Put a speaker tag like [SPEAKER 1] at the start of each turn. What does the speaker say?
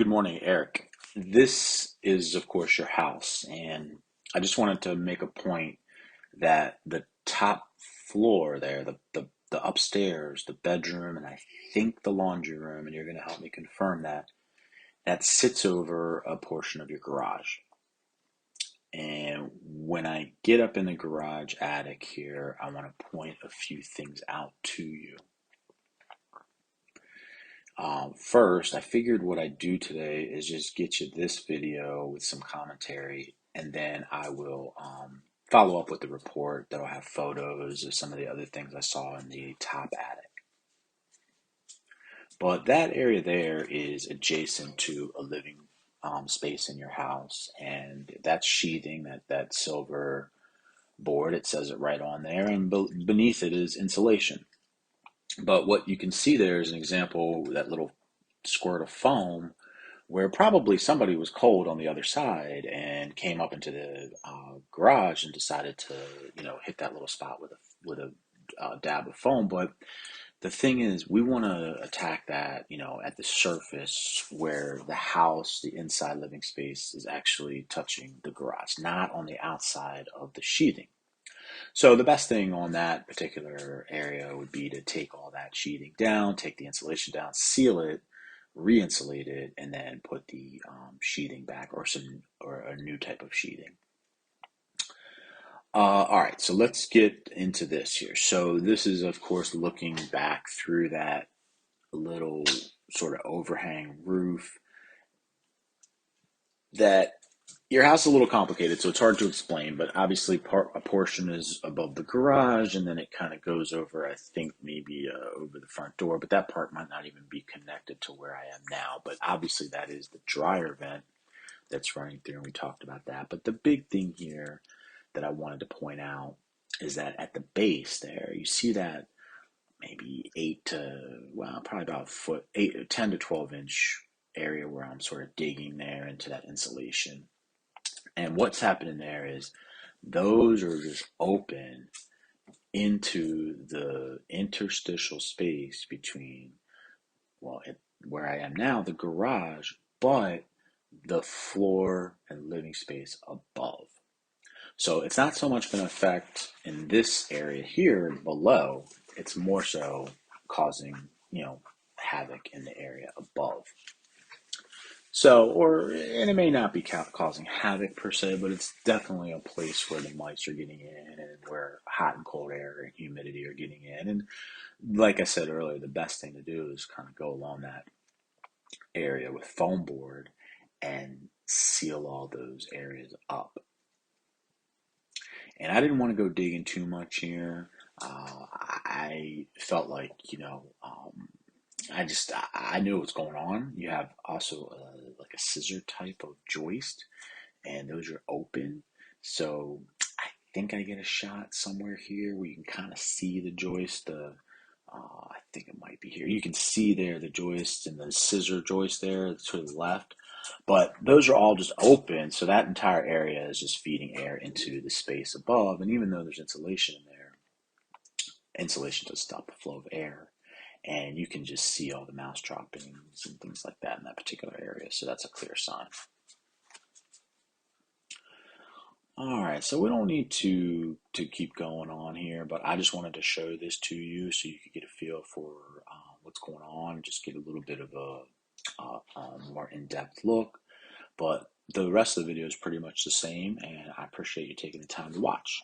[SPEAKER 1] Good morning, Eric. This is, of course, your house, and I just wanted to make a point that the top floor there, the upstairs, the bedroom, and I think the laundry room, and you're going to help me confirm that, that sits over a portion of your garage. And when I get up in the garage attic here, I want to point a few things out to you. First, I figured what I'd do today is just get you this video with some commentary, and then I will follow up with the report that'll have photos of some of the other things I saw in the top attic. But that area there is adjacent to a living space in your house, and that's sheathing, that silver board. It says it right on there, and beneath it is insulation. But what you can see there is an example, that little squirt of foam where probably somebody was cold on the other side and came up into the garage and decided to, hit that little spot with a dab of foam. But the thing is, we want to attack that, at the surface where the house, the inside living space, is actually touching the garage, not on the outside of the sheathing. So the best thing on that particular area would be to take all that sheathing down, take the insulation down, seal it, re-insulate it, and then put the sheathing back, or a new type of sheathing. All right, so let's get into this here. So this is, of course, looking back through that little sort of overhang roof. That Your house is a little complicated, so it's hard to explain, but obviously a portion is above the garage, and then it kind of goes over, I think, maybe over the front door, but that part might not even be connected to where I am now. But obviously that is the dryer vent that's running through, and we talked about that. But the big thing here that I wanted to point out is that at the base there, you see that maybe probably about a foot, 10 to 12 inch area where I'm sort of digging there into that insulation. And what's happening there is those are just open into the interstitial space between, where I am now, the garage, but the floor and living space above. So it's not so much going to affect in this area here below, it's more so causing, havoc in the area above. And it may not be causing havoc per se, but it's definitely a place where the mice are getting in, and where hot and cold air and humidity are getting in. And like I said earlier, the best thing to do is kind of go along that area with foam board and seal all those areas up. And I didn't want to go digging too much here. I felt like, I knew what's going on. You have also like a scissor type of joist, and those are open. So I think I get a shot somewhere here where you can kind of see the joist. I think it might be here. You can see there the joist and the scissor joist there to the left. But those are all just open, so that entire area is just feeding air into the space above. And even though there's insulation in there, insulation does stop the flow of air. And you can just see all the mouse droppings and things like that in that particular area. So that's a clear sign. All right, so we don't need to keep going on here, but I just wanted to show this to you so you could get a feel for what's going on, just get a little bit of a more in-depth look. But the rest of the video is pretty much the same, and I appreciate you taking the time to watch.